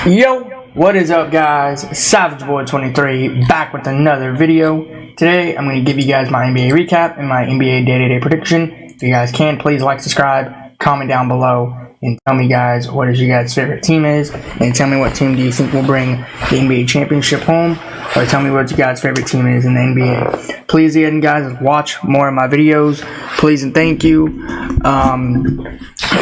Yo, what is up guys? Savage Boy 23 back with another video. Today I'm going to give you guys my NBA recap and my NBA day-to-day prediction. If you guys can, please like, subscribe, comment down below, and tell me guys what is your guys' favorite team is, and tell me what team do you think will bring the NBA championship home, or tell me what your guys' favorite team is in the NBA. Please again guys, watch more of my videos, please and thank you.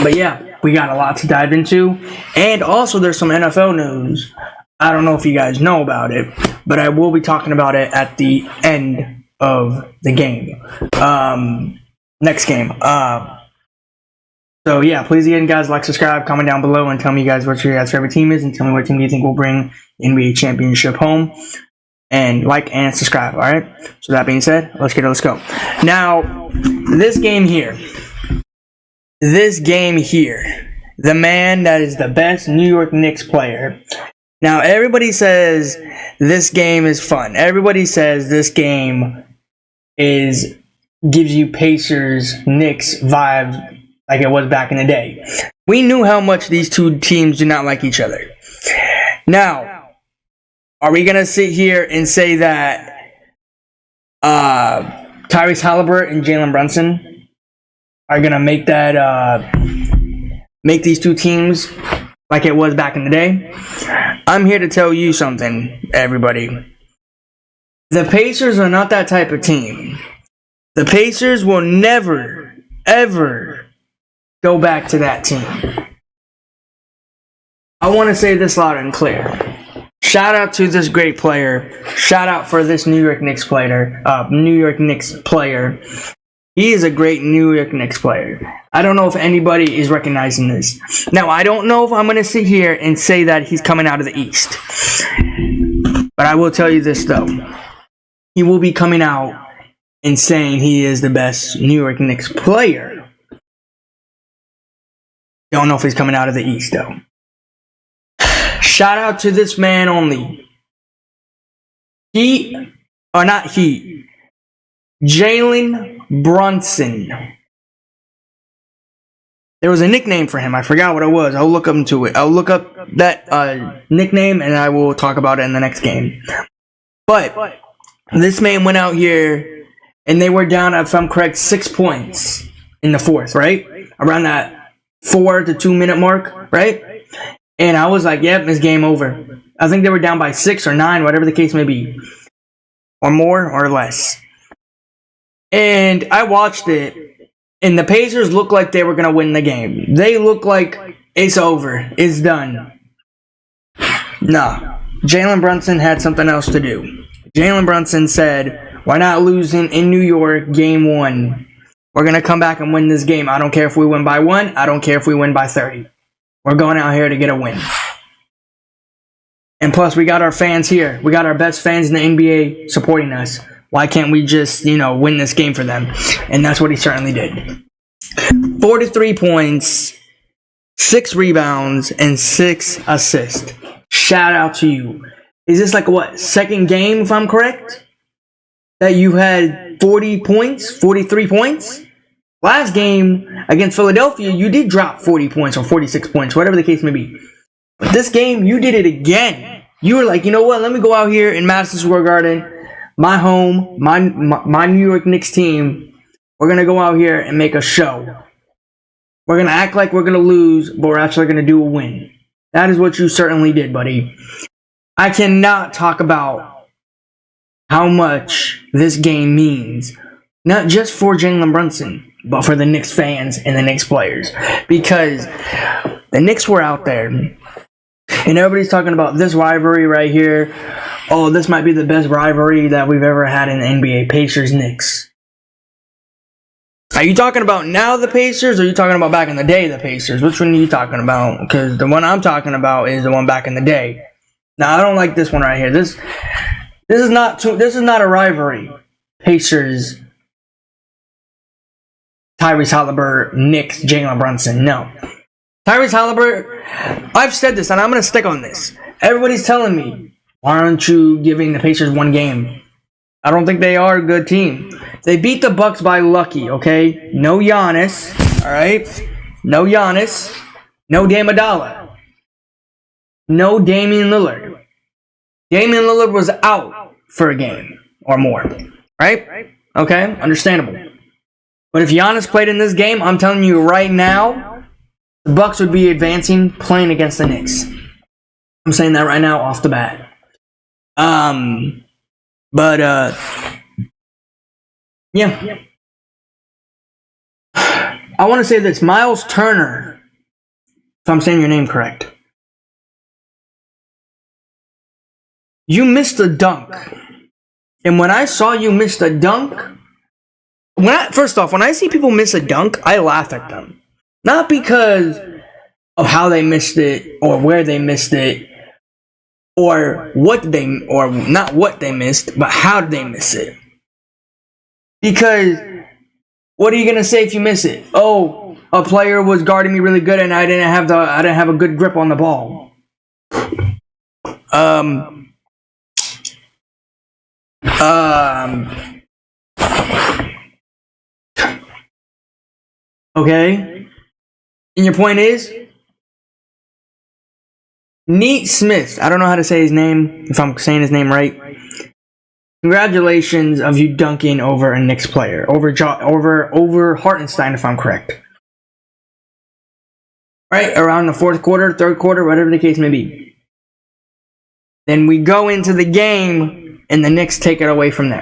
But yeah, we got a lot to dive into, and also there's some NFL news. I don't know if you guys know about it, but I will be talking about it at the end of the game, next game. So yeah, please again guys, like, subscribe, comment down below, and tell me guys what your guys' favorite team is, and tell me what team you think will bring the NBA championship home. And like and subscribe, alright? So that being said, let's go. Now, this game here, the man that is the best New York Knicks player. Now, everybody says this game is fun. Everybody says this game gives you Pacers, Knicks vibes like it was back in the day. We knew how much these two teams do not like each other. Now, are we going to sit here and say that Tyrese Halliburton and Jalen Brunson are going to make make these two teams like it was back in the day? I'm here to tell you something, everybody. The Pacers are not that type of team. The Pacers will never, ever go back to that team. I want to say this loud and clear. Shout out to this great player. Shout out for this New York Knicks player. He is a great New York Knicks player. I don't know if anybody is recognizing this. Now, I don't know if I'm going to sit here and say that he's coming out of the East. But I will tell you this, though. He will be coming out and saying he is the best New York Knicks player. Don't know if he's coming out of the East, though. Shout out to this man only. Jalen Brunson. There was a nickname for him. I forgot what it was. I'll look into it. I'll look up that nickname and I will talk about it in the next game. But this man went out here and they were down, if I'm correct, 6 points in the fourth, right? Around that 4 to 2 minute mark, right? And I was like, yep, it's game over. I think they were down by 6 or 9, whatever the case may be. Or more or less. And I watched it, and the Pacers looked like they were going to win the game. They looked like it's over. It's done. Nah. Jalen Brunson had something else to do. Jalen Brunson said, we're not losing in New York game 1. We're going to come back and win this game. I don't care if we win by 1. I don't care if we win by 30. We're going out here to get a win. And plus, we got our fans here. We got our best fans in the NBA supporting us. Why can't we just, win this game for them? And that's what he certainly did. 43 points, 6 rebounds, and 6 assists. Shout out to you. Is this like, what, second game, if I'm correct? That you had 40 points, 43 points? Last game against Philadelphia, you did drop 40 points or 46 points, whatever the case may be. But this game, you did it again. You were like, you know what? Let me go out here in Madison Square Garden, my home, my New York Knicks team. We're going to go out here and make a show. We're going to act like we're going to lose, but we're actually going to do a win. That is what you certainly did, buddy. I cannot talk about how much this game means. Not just for Jalen Brunson, but for the Knicks fans and the Knicks players. Because the Knicks were out there, and everybody's talking about this rivalry right here. Oh, this might be the best rivalry that we've ever had in the NBA, Pacers-Knicks. Are you talking about now the Pacers, or are you talking about back in the day the Pacers? Which one are you talking about? Because the one I'm talking about is the one back in the day. Now, I don't like this one right here. This is not a rivalry. Pacers, Tyrese Halliburton, Knicks, Jalen Brunson. No. Tyrese Halliburton, I've said this, and I'm going to stick on this. Everybody's telling me, why aren't you giving the Pacers one game? I don't think they are a good team. They beat the Bucks by lucky, okay? No Giannis, all right? No Giannis. No Damadala. No Damian Lillard. Damian Lillard was out for a game or more. Right? Okay, understandable. But if Giannis played in this game, I'm telling you right now, the Bucks would be advancing playing against the Knicks. I'm saying that right now off the bat. Yeah. I want to say this. Miles Turner, if I'm saying your name correct. You missed a dunk. And when I saw you miss a dunk, first off, when I see people miss a dunk, I laugh at them. Not because of how they missed it or where they missed it or not what they missed, but how did they miss it. Because what are you gonna say if you miss it? Oh, a player was guarding me really good and I didn't have a good grip on the ball. Okay. And your point is? Neat Smith. I don't know how to say his name, if I'm saying his name right. Congratulations of you dunking over a Knicks player. Over Hartenstein, if I'm correct. Right? Around the fourth quarter, third quarter, whatever the case may be. Then we go into the game, and the Knicks take it away from there.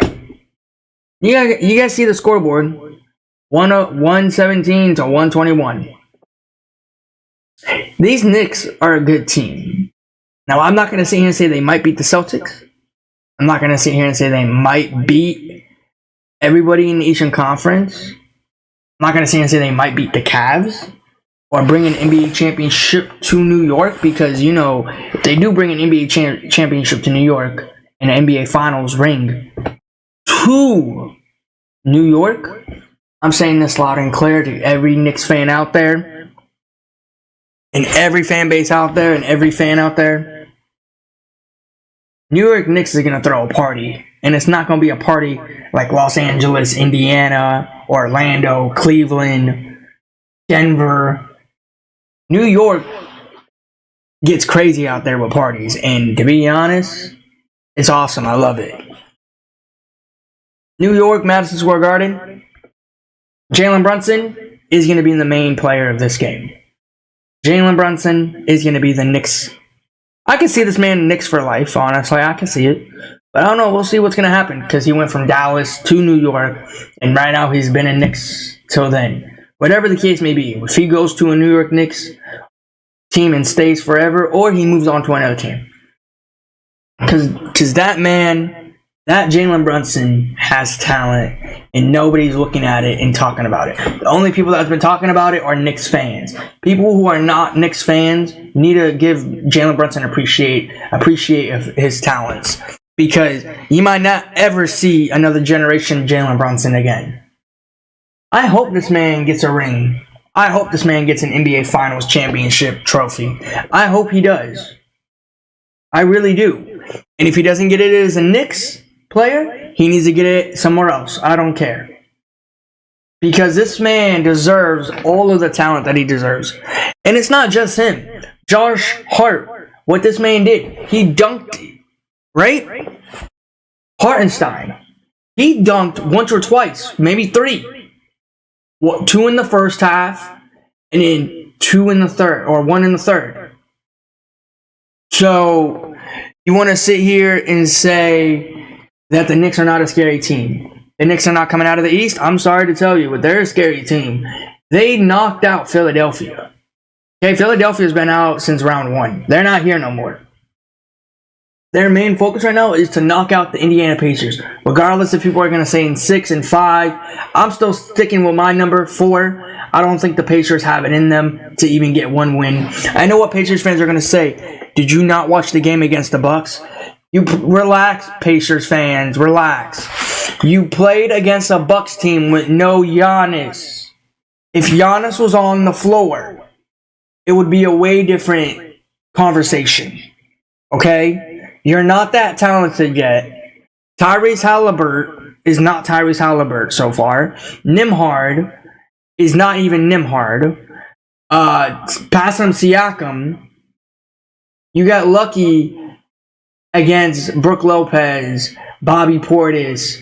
You guys see the scoreboard. 117 to 121. These Knicks are a good team. Now, I'm not going to sit here and say they might beat the Celtics. I'm not going to sit here and say they might beat everybody in the Eastern Conference. I'm not going to sit here and say they might beat the Cavs or bring an NBA championship to New York, because, you know, if they do bring an NBA championship to New York and an NBA Finals ring to New York, I'm saying this loud and clear to every Knicks fan out there, and every fan base out there, and every fan out there. New York Knicks is going to throw a party, and it's not going to be a party like Los Angeles, Indiana, Orlando, Cleveland, Denver. New York gets crazy out there with parties, and to be honest, it's awesome. I love it. New York, Madison Square Garden. Jalen Brunson is going to be the main player of this game. Jalen Brunson is going to be the Knicks. I can see this man Knicks for life, honestly. I can see it. But I don't know. We'll see what's going to happen, because he went from Dallas to New York, and right now he's been in Knicks till then. Whatever the case may be, if he goes to a New York Knicks team and stays forever, or he moves on to another team. Because that man, that Jalen Brunson has talent, and nobody's looking at it and talking about it. The only people that have been talking about it are Knicks fans. People who are not Knicks fans need to give Jalen Brunson appreciate his talents, because you might not ever see another generation Jalen Brunson again. I hope this man gets a ring. I hope this man gets an NBA Finals championship trophy. I hope he does. I really do. And if he doesn't get it as a Knicks player, he needs to get it somewhere else. I don't care. Because this man deserves all of the talent that he deserves. And it's not just him. Josh Hart, what this man did, he dunked it, right? Hartenstein, he dunked once or twice, maybe three. Two in the first half, and then two in the third, or one in the third. So, you want to sit here and say that the Knicks are not a scary team. The Knicks are not coming out of the East? I'm sorry to tell you, but they're a scary team. They knocked out Philadelphia. Okay, Philadelphia's been out since round one. They're not here no more. Their main focus right now is to knock out the Indiana Pacers. Regardless if people are going to say in 6 and 5, I'm still sticking with my number 4. I don't think the Pacers have it in them to even get one win. I know what Pacers fans are going to say. Did you not watch the game against the Bucks? You relax, Pacers fans, relax. You played against a Bucks team with no Giannis. If Giannis was on the floor, it would be a way different conversation. Okay? You're not that talented yet. Tyrese Halliburton is not Tyrese Halliburton so far. Nembhard is not even Nembhard. Pascal Siakam You got lucky against Brook Lopez, Bobby Portis.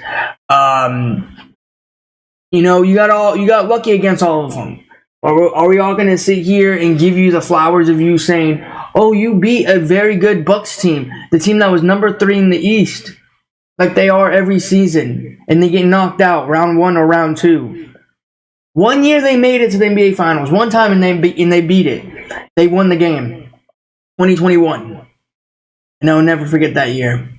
You got lucky against all of them. Are we all going to sit here and give you the flowers of you saying, oh, you beat a very good Bucks team, the team that was number 3 in the East, like they are every season, and they get knocked out round 1 or round 2? One year they made it to the NBA Finals. One time and they beat it. They won the game. 2021. And I'll never forget that year.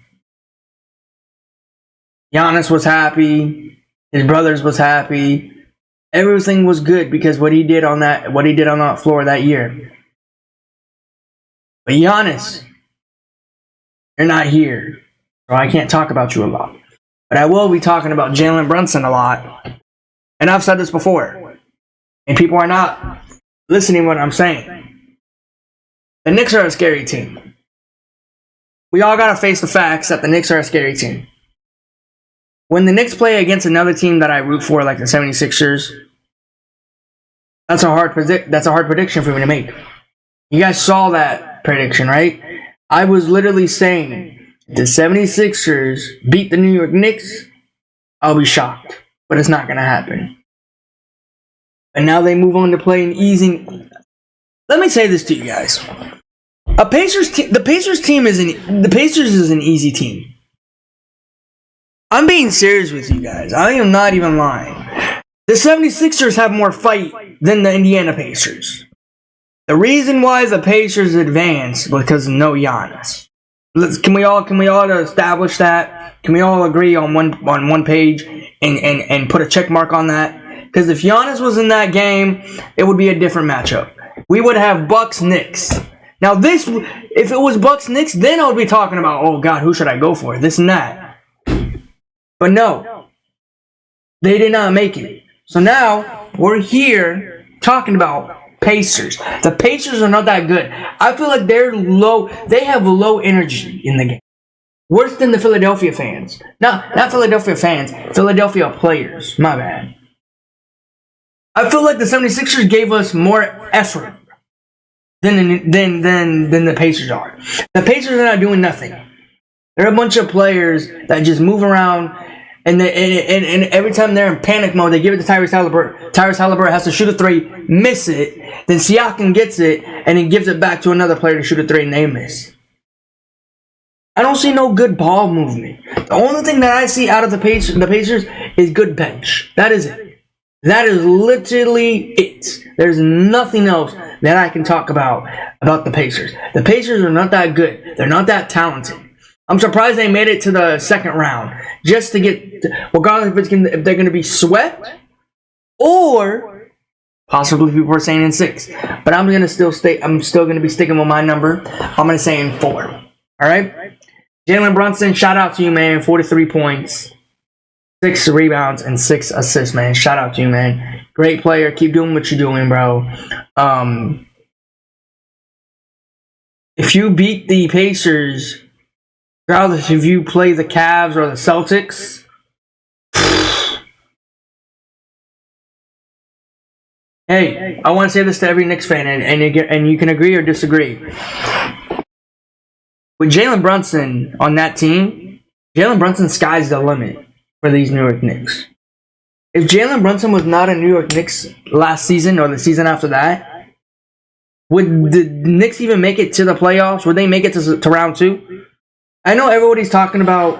Giannis was happy. His brothers was happy. Everything was good because what he did on that floor that year. But Giannis, you're not here, so I can't talk about you a lot. But I will be talking about Jalen Brunson a lot. And I've said this before, and people are not listening to what I'm saying. The Knicks are a scary team. We all got to face the facts that the Knicks are a scary team. When the Knicks play against another team that I root for, like the 76ers, that's a hard prediction for me to make. You guys saw that prediction, right? I was literally saying, if the 76ers beat the New York Knicks, I'll be shocked. But it's not going to happen. And now they move on to play an easy... Let me say this to you guys. The Pacers is an easy team. I'm being serious with you guys. I am not even lying. The 76ers have more fight than the Indiana Pacers. The reason why the Pacers advanced was because of no Giannis. Can we all establish that? Can we all agree on one page and put a check mark on that? Because if Giannis was in that game, it would be a different matchup. We would have Bucks-Knicks. Now if it was Bucks-Knicks, then I would be talking about, oh God, who should I go for? This and that. But no, they did not make it. So now we're here talking about Pacers. The Pacers are not that good. I feel like they're low. They have low energy in the game. Worse than the Philadelphia fans. Not Philadelphia fans. Philadelphia players. My bad. I feel like the 76ers gave us more effort than the Pacers are. The Pacers are not doing nothing. They're a bunch of players that just move around, and every time they're in panic mode, they give it to Tyrese Haliburton. Tyrese Haliburton has to shoot a 3, miss it, then Siakam gets it, and then gives it back to another player to shoot a 3, and they miss. I don't see no good ball movement. The only thing that I see out of the Pacers is good bench. That is it. That is literally it. There's nothing else that I can talk about the Pacers. The Pacers are not that good. They're not that talented. I'm surprised they made it to the second round just to get, regardless if they're going to be swept or possibly people are saying in 6. But I'm still going to be sticking with my number. I'm going to say in 4. All right. Jalen Brunson, shout out to you, man. 43 points, 6 rebounds, and 6 assists, man. Shout out to you, man. Great player. Keep doing what you're doing, bro. If you beat the Pacers, regardless if you play the Cavs or the Celtics, hey, I want to say this to every Knicks fan, and you can agree or disagree. With Jalen Brunson on that team, Jalen Brunson sky's the limit for these New York Knicks. If Jalen Brunson was not a New York Knicks last season or the season after that, would the Knicks even make it to the playoffs? Would they make it to round 2? I know everybody's talking about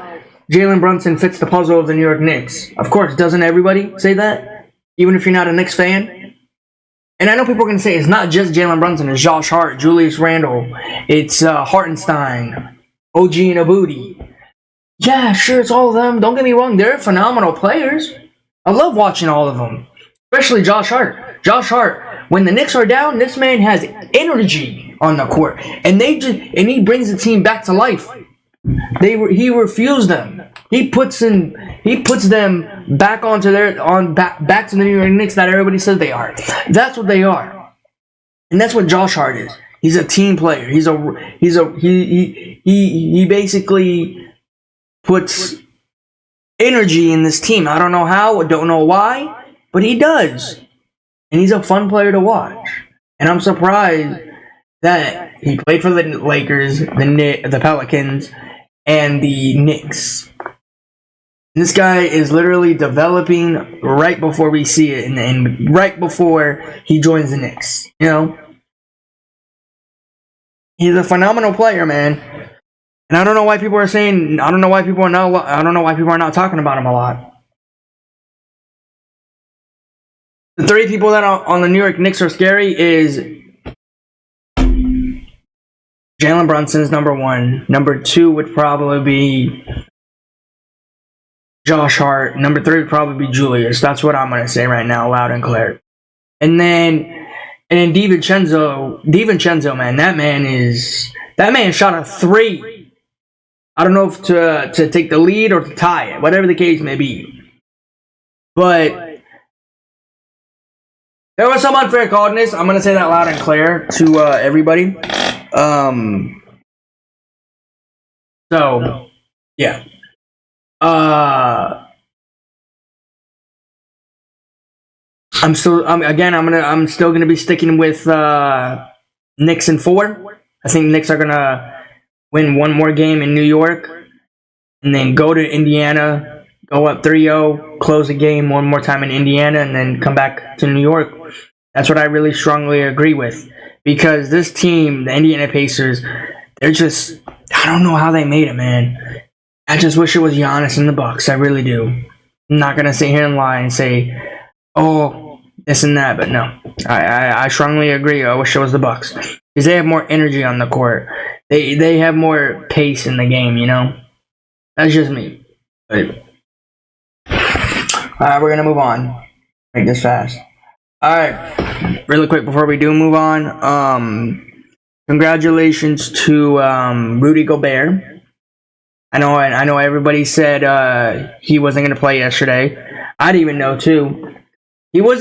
Jalen Brunson fits the puzzle of the New York Knicks. Of course, doesn't everybody say that? Even if you're not a Knicks fan? And I know people are going to say it's not just Jalen Brunson. It's Josh Hart, Julius Randle. It's Hartenstein, OG Anunoby. Yeah, sure, it's all of them. Don't get me wrong. They're phenomenal players. I love watching all of them. Especially Josh Hart. Josh Hart, when the Knicks are down, this man has energy on the court. And he brings the team back to life. He refused them. He puts them back onto back to the New York Knicks that everybody says they are. That's what they are, and that's what Josh Hart is. He's a team player. He basically puts energy in this team. I don't know how. I don't know why, but he does, and he's a fun player to watch. And I'm surprised that he played for the Lakers, the Pelicans, and the Knicks. This guy is literally developing right before we see it, and right before he joins the Knicks. You know, he's a phenomenal player, man. And I don't know why people are saying. I don't know why people are not. I don't know why people are not talking about him a lot. The 3 people that are on the New York Knicks are scary is Jalen Brunson's number 1. Number 2 would probably be Josh Hart. Number 3 would probably be Julius. That's what I'm gonna say right now, loud and clear. And then DiVincenzo, man, that man shot a 3. I don't know if to take the lead or to tie it, whatever the case may be. But there was some unfair calledness. I'm gonna say that loud and clear to everybody. So yeah. I'm still gonna be sticking with Knicks in 4. I think Knicks are gonna win one more game in New York, and then go to Indiana, go up 3-0, close the game one more time in Indiana, and then come back to New York. That's what I really strongly agree with, because this team, the Indiana Pacers, they're just, I don't know how they made it, man. I just wish it was Giannis in the Bucks. I really do. I'm not gonna sit here and lie and say, oh, this and that, but no. I strongly agree. I wish it was the Bucks, because they have more energy on the court. They have more pace in the game, you know? That's just me. But alright, we're gonna move on. Make this fast. Alright, really quick before we do move on, congratulations to Rudy Gobert. I know everybody said he wasn't gonna play yesterday. I didn't even know too. He was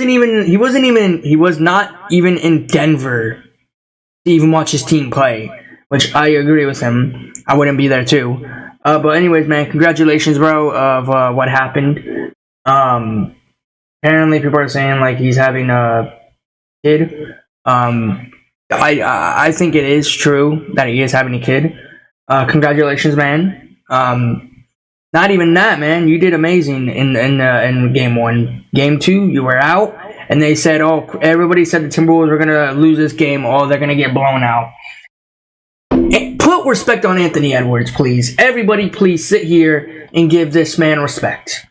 not even in Denver to even watch his team play, which I agree with him. I wouldn't be there too. But anyways, man, congratulations, bro, of what happened. Apparently people are saying like he's having a kid. I think it is true that he is having a kid. Congratulations, man. Not even that, man. You did amazing in game 1. Game 2, you were out, and they said, everybody said the Timberwolves were gonna lose this game. They're gonna get blown out. Put respect on Anthony Edwards, please. Everybody, please sit here and give this man respect.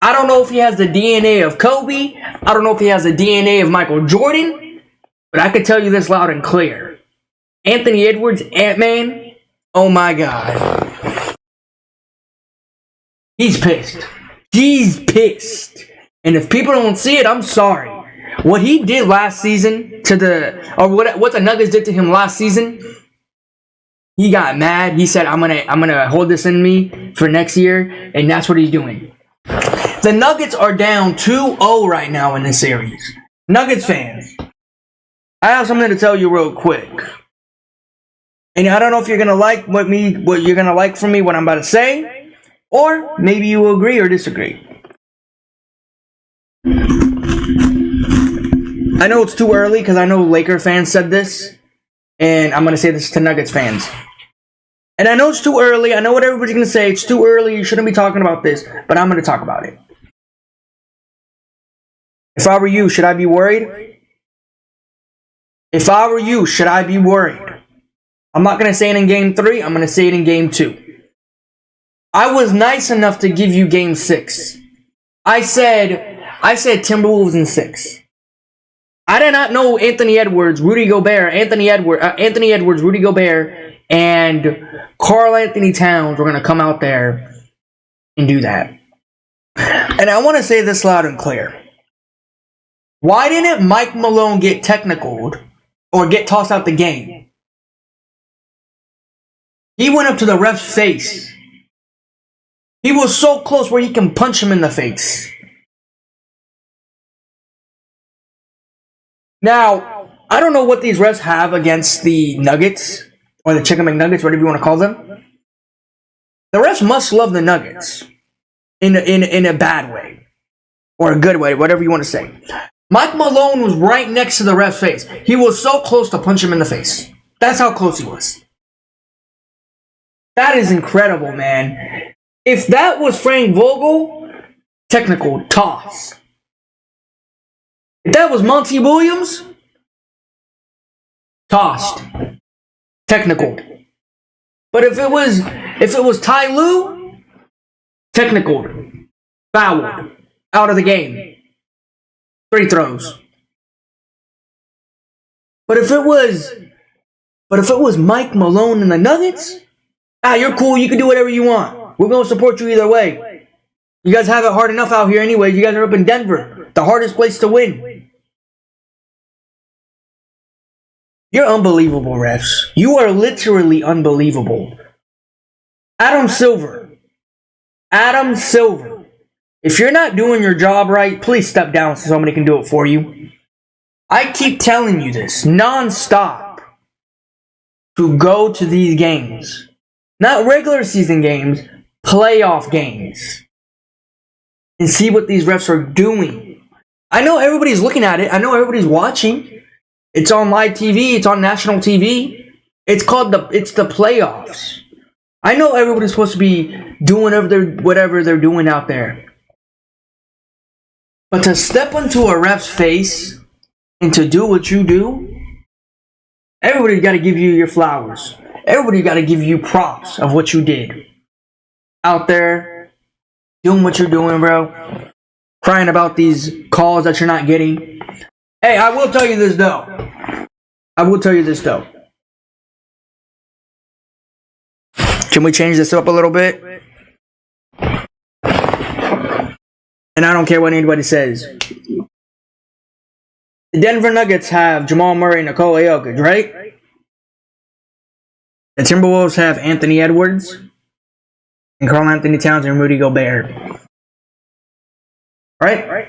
I don't know if he has the DNA of Kobe. I don't know if he has the DNA of Michael Jordan, but I can tell you this loud and clear. Anthony Edwards, Ant-Man, oh my God. He's pissed. He's pissed. And if people don't see it, I'm sorry. What he did last season what the Nuggets did to him last season, he got mad. He said, I'm gonna hold this in me for next year, and that's what he's doing. The Nuggets are down 2-0 right now in this series. Nuggets fans, I have something to tell you real quick. And I don't know if you're gonna like what you're gonna like from me, what I'm about to say. Or maybe you will agree or disagree. I know it's too early because I know Laker fans said this. And I'm going to say this to Nuggets fans. And I know it's too early. I know what everybody's going to say. It's too early. You shouldn't be talking about this. But I'm going to talk about it. If I were you, should I be worried? If I were you, should I be worried? I'm not going to say it in Game 3. I'm going to say it in Game 2. I was nice enough to give you Game 6. I said Timberwolves in 6. I did not know Anthony Edwards, Rudy Gobert, Rudy Gobert, and Karl Anthony Towns were going to come out there and do that. And I want to say this loud and clear. Why didn't Mike Malone get technicaled or get tossed out the game? He went up to the ref's face. He was so close where he can punch him in the face. Now, I don't know what these refs have against the Nuggets, or the Chicken McNuggets, whatever you want to call them. The refs must love the Nuggets in a bad way, or a good way, whatever you want to say. Mike Malone was right next to the ref's face. He was so close to punch him in the face. That's how close he was. That is incredible, man. If that was Frank Vogel, technical toss. If that was Monty Williams, tossed. Technical. But if it was Ty Lue, technical. Fouled. Out of the game. Free throws. But if it was Mike Malone and the Nuggets, you're cool, you can do whatever you want. We're gonna support you either way. You guys have it hard enough out here anyway. You guys are up in Denver, the hardest place to win. You're unbelievable, refs. You are literally unbelievable. Adam Silver. If you're not doing your job right, please step down so somebody can do it for you. I keep telling you this non-stop to go to these games. Not regular season games, playoff games. And see what these refs are doing. I know everybody's looking at it. I know everybody's watching. It's on live TV. It's on national TV. It's the playoffs. I know everybody's supposed to be doing whatever they're doing out there. But to step into a ref's face and to do what you do, everybody got to give you your flowers. Everybody got to give you props of what you did. Out there, doing what you're doing, bro. Crying about these calls that you're not getting. Hey, I will tell you this, though. Can we change this up a little bit? And I don't care what anybody says. The Denver Nuggets have Jamal Murray and Nikola Jokic, right? The Timberwolves have Anthony Edwards and Karl Anthony Towns and Rudy Gobert. Right?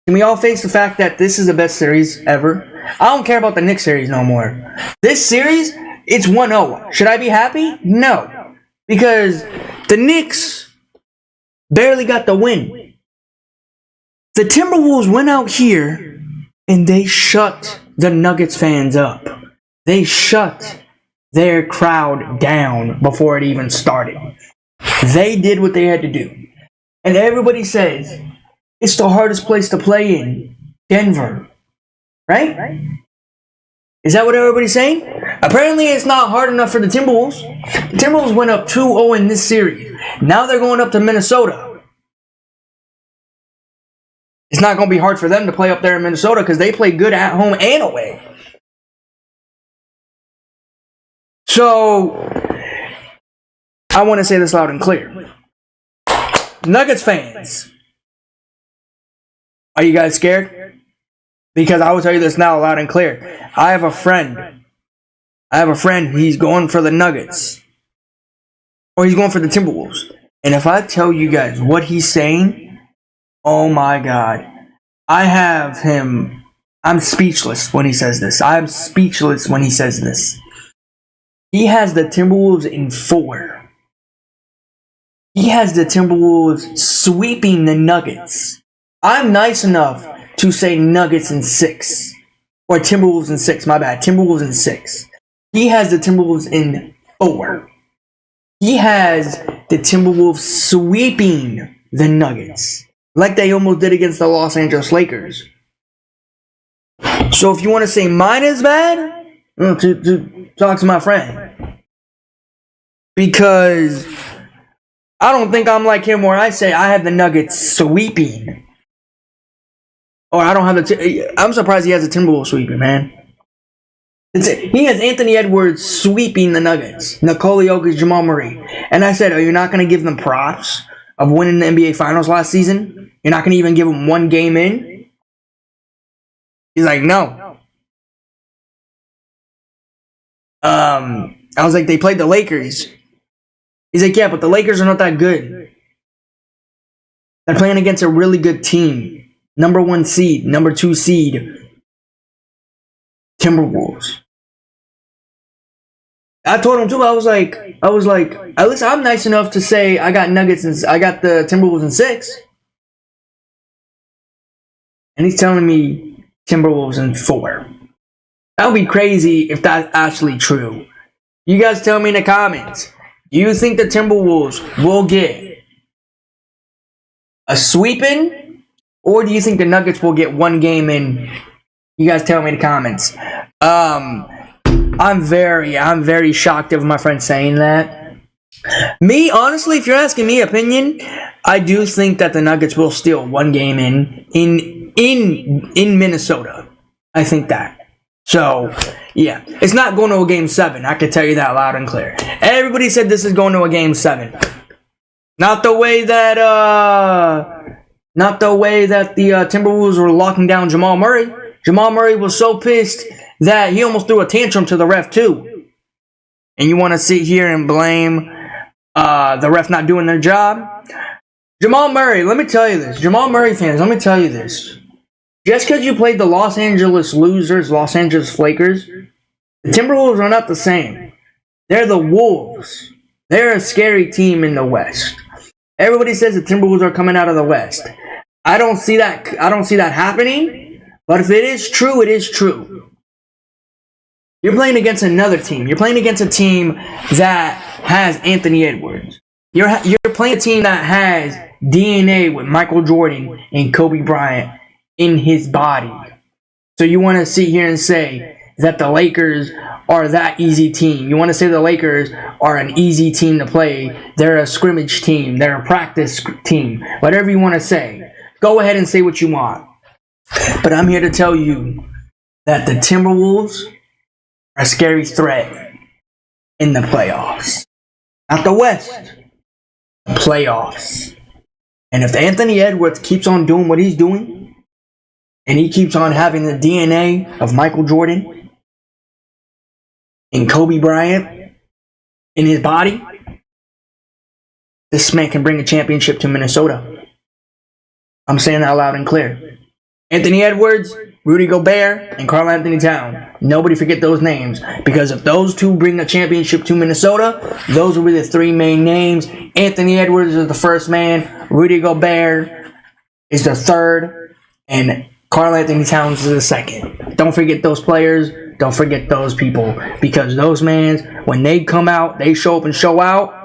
Can we all face the fact that this is the best series ever? I don't care about the Knicks series no more. This series, it's 1-0. Should I be happy? No. Because the Knicks barely got the win. The Timberwolves went out here and they shut the Nuggets fans up. They shut their crowd down before it even started. They did what they had to do. And everybody says, it's the hardest place to play in, Denver. Right? Is that what everybody's saying? Apparently it's not hard enough for the Timberwolves. The Timberwolves went up 2-0 in this series. Now they're going up to Minnesota. It's not going to be hard for them to play up there in Minnesota because they play good at home and away. So, I want to say this loud and clear. Nuggets fans, are you guys scared? Because I will tell you this now loud and clear. I have a friend. He's going for the Nuggets. Or he's going for the Timberwolves. And if I tell you guys what he's saying, oh my God. I'm speechless when he says this. He has the Timberwolves in 4. He has the Timberwolves sweeping the Nuggets. I'm nice enough to say Nuggets in 6. Or Timberwolves in 6, my bad. Timberwolves in 6. He has the Timberwolves in 4. He has the Timberwolves sweeping the Nuggets. Like they almost did against the Los Angeles Lakers. So if you want to say mine is bad, to talk to my friend. Because I don't think I'm like him where I say I have the Nuggets sweeping. Or I don't have I'm surprised he has a Timberwolves sweeping, man. He has Anthony Edwards sweeping the Nuggets. Nikola Jokic, Jamal Murray. And I said, are you not going to give them props of winning the NBA Finals last season? You're not going to even give them one game in? He's like, no. I was like, they played the Lakers. He's like, yeah, but the Lakers are not that good. They're playing against a really good team. Number 1 seed, number 2 seed. Timberwolves. I told him too, I was like, at least I'm nice enough to say I got Nuggets and I got the Timberwolves in 6. And he's telling me Timberwolves in 4. That would be crazy if that's actually true. You guys tell me in the comments. Do you think the Timberwolves will get a sweeping? Or do you think the Nuggets will get one game in? You guys tell me in the comments. I'm very shocked of my friend saying that. Me, honestly, if you're asking me opinion, I do think that the Nuggets will steal one game in Minnesota. I think that. So, yeah. It's not going to a game 7. I can tell you that loud and clear. Everybody said this is going to a game 7. Not the way that the Timberwolves were locking down Jamal Murray. Jamal Murray was so pissed that he almost threw a tantrum to the ref too. And you want to sit here and blame the ref not doing their job? Jamal Murray, let me tell you this. Jamal Murray fans, let me tell you this. Just because you played the Los Angeles Losers, Los Angeles Flakers, the Timberwolves are not the same. They're the Wolves. They're a scary team in the West. Everybody says the Timberwolves are coming out of the West. I don't see that happening. But if it is true, it is true. You're playing against another team. You're playing against a team that has Anthony Edwards. You're playing a team that has DNA with Michael Jordan and Kobe Bryant in his body. So you want to sit here and say that the Lakers are that easy team. You want to say the Lakers are an easy team to play. They're a scrimmage team. They're a practice team. Whatever you want to say. Go ahead and say what you want. But I'm here to tell you that the Timberwolves are a scary threat in the playoffs. Not the West. The playoffs. And if Anthony Edwards keeps on doing what he's doing, and he keeps on having the DNA of Michael Jordan and Kobe Bryant in his body, this man can bring a championship to Minnesota. I'm saying that loud and clear. Anthony Edwards, Rudy Gobert, and Karl-Anthony Towns. Nobody forget those names. Because if those two bring a championship to Minnesota, those will be the 3 main names. Anthony Edwards is the first man. Rudy Gobert is the third. And Karl-Anthony Towns is the second. Don't forget those players. Don't forget those people. Because those mans, when they come out, they show up and show out.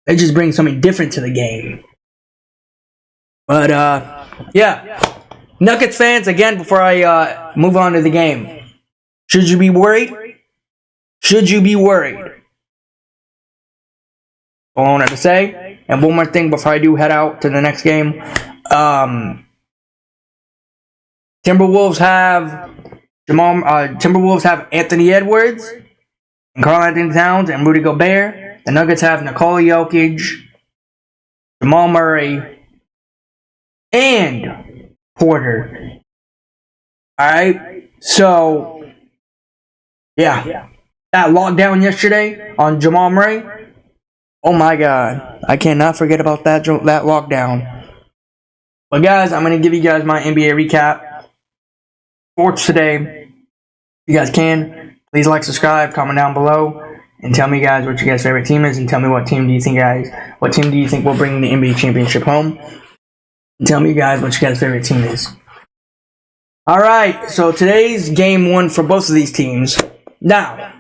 They just bring something different to the game. But, yeah. Nuggets fans, again, before I move on to the game. Should you be worried? Should you be worried? All I wanted to say. And one more thing before I do head out to the next game. Timberwolves have Anthony Edwards and Karl-Anthony Towns and Rudy Gobert. The Nuggets have Nikola Jokic, Jamal Murray, and Porter. Alright? So, yeah. That lockdown yesterday on Jamal Murray. Oh my god. I cannot forget about that lockdown. But guys, I'm going to give you guys my NBA recap for today. If you guys can, please like, subscribe, comment down below. And tell me, guys, what your guys' favorite team is. And tell me what team do you think will bring the NBA championship home. And tell me, guys, what your guys' favorite team is. Alright, so today's game 1 for both of these teams. Now,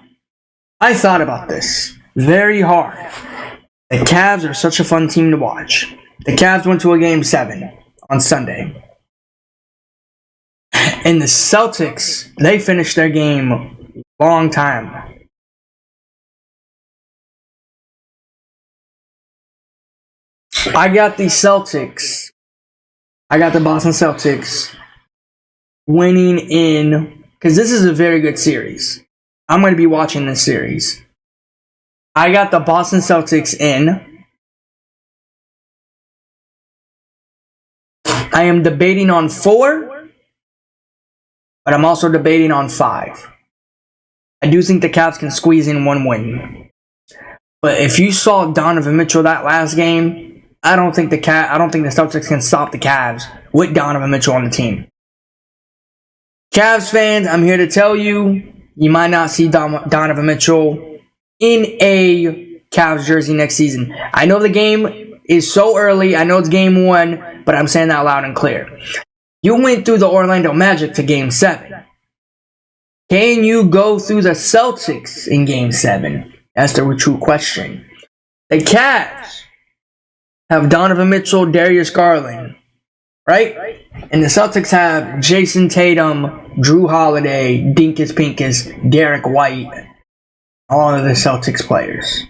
I thought about this very hard. The Cavs are such a fun team to watch. The Cavs went to a game 7 on Sunday. And the Celtics, they finished their game long time. I got the Boston Celtics winning in, because this is a very good series. I'm going to be watching this series. I got the Boston Celtics in. I am debating on 4, but I'm also debating on 5. I do think the Cavs can squeeze in 1 win. But if you saw Donovan Mitchell that last game, I don't think the Celtics can stop the Cavs with Donovan Mitchell on the team. Cavs fans, I'm here to tell you, you might not see Donovan Mitchell in a Cavs jersey next season. I know the game is so early. I know it's game 1, but I'm saying that loud and clear. You went through the Orlando Magic to Game 7. Can you go through the Celtics in Game 7? That's the true question. The Cavs have Donovan Mitchell, Darius Garland, right? And the Celtics have Jason Tatum, Drew Holiday, Dinkus Pinkus, Derek White, all of the Celtics players.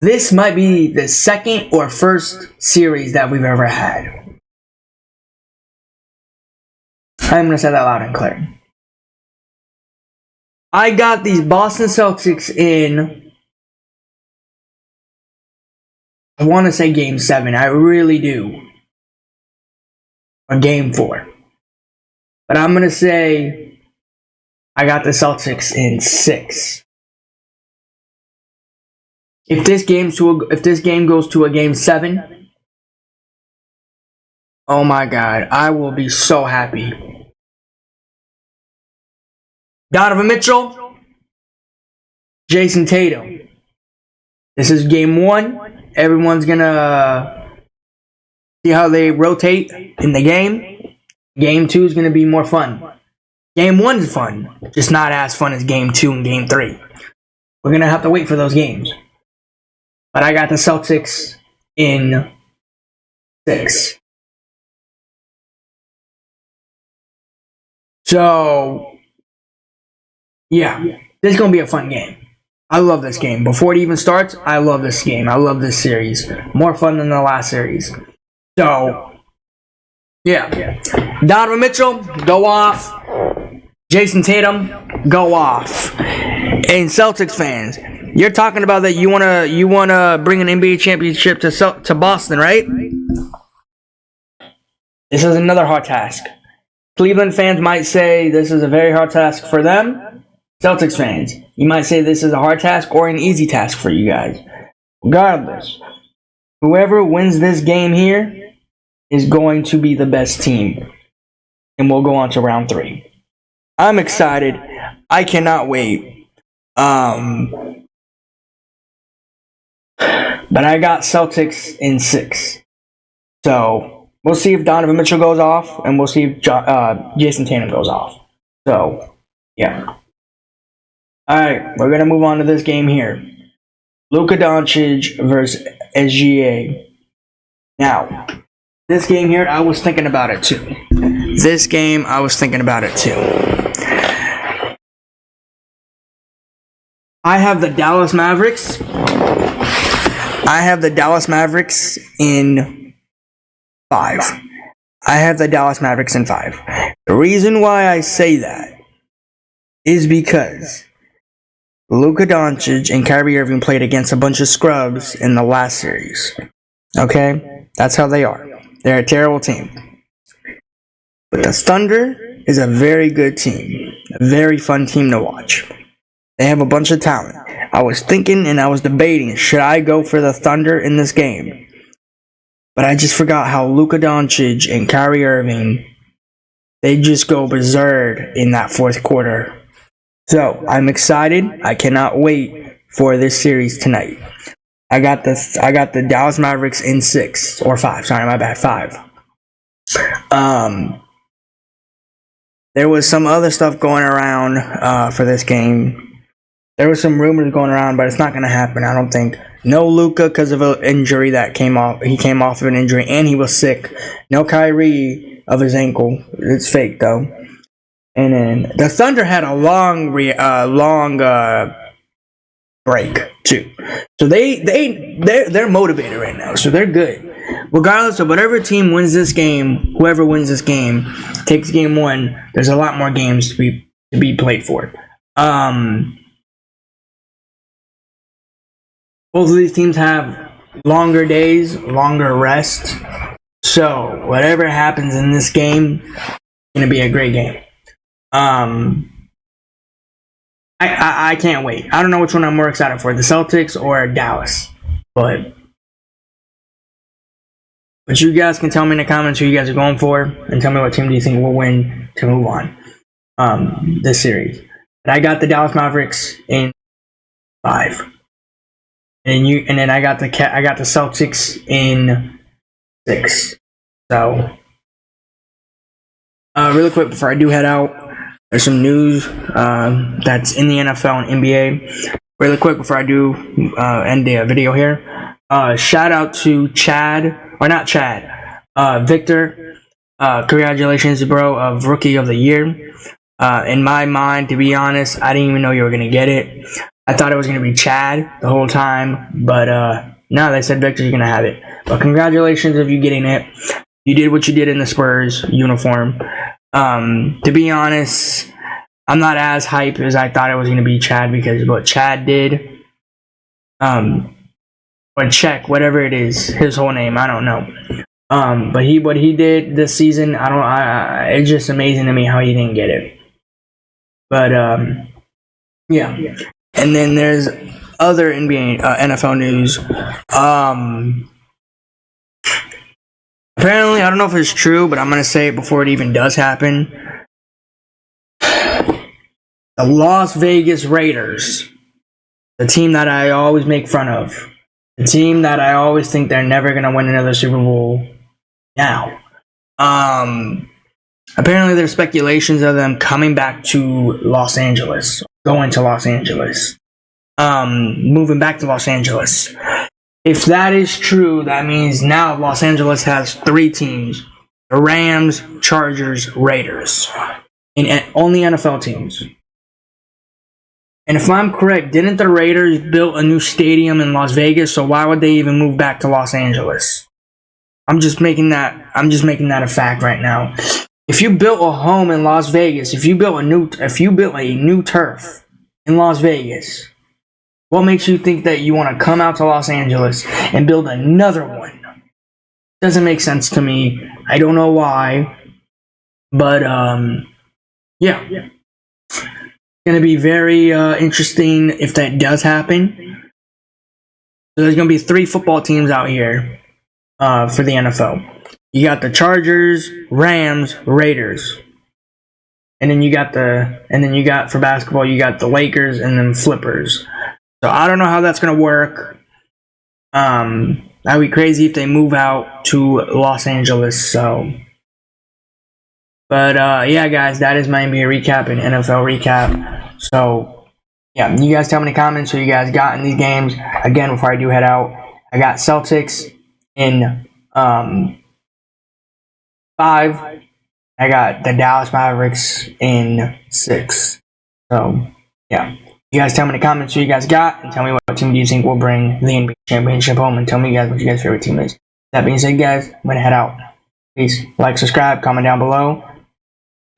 This might be the second or first series that we've ever had. I'm going to say that loud and clear. I got these Boston Celtics in, I want to say Game 7. I really do. Or Game 4. But I'm going to say I got the Celtics in 6. If this game goes to a Game 7, oh my God, I will be so happy. Donovan Mitchell, Jason Tatum. This is Game 1. Everyone's gonna see how they rotate in the game. Game 2 is gonna be more fun. Game 1 is fun, just not as fun as Game 2 and Game 3. We're gonna have to wait for those games. But I got the Celtics in 6. So, yeah, this is going to be a fun game. I love this game. Before it even starts, I love this game. I love this series. More fun than the last series. So, yeah. Donovan Mitchell, go off. Jason Tatum, go off. And Celtics fans, you're talking about that you wanna bring an NBA championship to Boston, right? This is another hard task. Cleveland fans might say this is a very hard task for them. Celtics fans, you might say this is a hard task or an easy task for you guys. Regardless, whoever wins this game here is going to be the best team. And we'll go on to round 3. I'm excited. I cannot wait. But I got Celtics in 6. So, we'll see if Donovan Mitchell goes off, and we'll see if Jason Tatum goes off. So, yeah. Alright, we're going to move on to this game here. Luka Doncic versus SGA. Now, this game here, I was thinking about it too. I have the Dallas Mavericks. In 5. The reason why I say that is because Luka Doncic and Kyrie Irving played against a bunch of scrubs in the last series. Okay? That's how they are. They're a terrible team. But the Thunder is a very good team. A very fun team to watch. They have a bunch of talent. I was thinking and I was debating, should I go for the Thunder in this game? But I just forgot how Luka Doncic and Kyrie Irving, they just go berserk in that fourth quarter. So, I'm excited. I cannot wait for this series tonight. I got the Dallas Mavericks in 6 or 5. Sorry, my bad. 5. There was some other stuff going around for this game. There were some rumors going around, but it's not going to happen, I don't think. No Luka because of an injury that came off. He came off of an injury and he was sick. No Kyrie of his ankle. It's fake though. And then the Thunder had a long break too. So they're motivated right now. So they're good. Regardless of whatever team wins this game, whoever wins this game takes game 1. There's a lot more games to be played for. Both of these teams have longer days, longer rest. So whatever happens in this game, it's gonna be a great game. I can't wait. I don't know which one I'm more excited for, the Celtics or Dallas. But you guys can tell me in the comments who you guys are going for, and tell me what team do you think will win to move on this series. But I got the Dallas Mavericks in 5. And then I got the Celtics in 6. So Really quick before I do head out, there's some news that's in the NFL and NBA. Really quick before I do end the video here. Shout out to Victor. Congratulations, bro, of Rookie of the Year. In my mind, to be honest, I didn't even know you were going to get it. I thought it was going to be Chad the whole time, but no, they said Victor's going to have it. But congratulations of you getting it. You did what you did in the Spurs uniform. To be honest, I'm not as hype as I thought it was going to be Chad because what Chad did, or Check, whatever it is, his whole name, I don't know. But what he did this season, it's just amazing to me how he didn't get it. But yeah. And then there's other NBA, NFL news. Apparently, I don't know if it's true, but I'm gonna say it before it even does happen. The Las Vegas Raiders, the team that I always make fun of, the team that I always think they're never gonna win another Super Bowl. Now, apparently there's speculations of them coming back to Los Angeles, going to Los Angeles, moving back to Los Angeles. If that is true, that means now Los Angeles has 3 teams: the Rams, Chargers, Raiders, and only NFL teams. And if I'm correct, didn't the Raiders build a new stadium in Las Vegas? So why would they even move back to Los Angeles? I'm just making that a fact right now. If you built a home in Las Vegas, if you built a new turf in Las Vegas, what makes you think that you want to come out to Los Angeles and build another one? Doesn't make sense to me. I don't know why, but yeah. It's going to be very interesting if that does happen. So there's going to be 3 football teams out here for the NFL. You got the Chargers, Rams, Raiders. And then you got for basketball, you got the Lakers and then Flippers. So I don't know how that's going to work. That'd be crazy if they move out to Los Angeles. So, but yeah, guys, that is my NBA recap and NFL recap. So, yeah, you guys tell me in the comments who you guys got in these games. Again, before I do head out, I got Celtics in 5. I got the Dallas Mavericks in 6. So, yeah. You guys tell me in the comments who you guys got, and tell me what team do you think will bring the NBA championship home, and tell me guys what your guys' favorite team is. That being said, guys, I'm going to head out. Please like, subscribe, comment down below.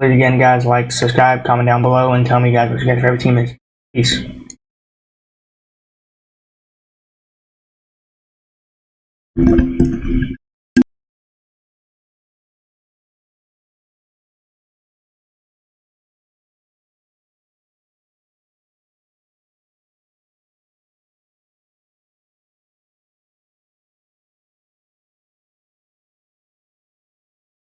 Please again, guys, like, subscribe, comment down below, and tell me guys what your guys' favorite team is. Peace.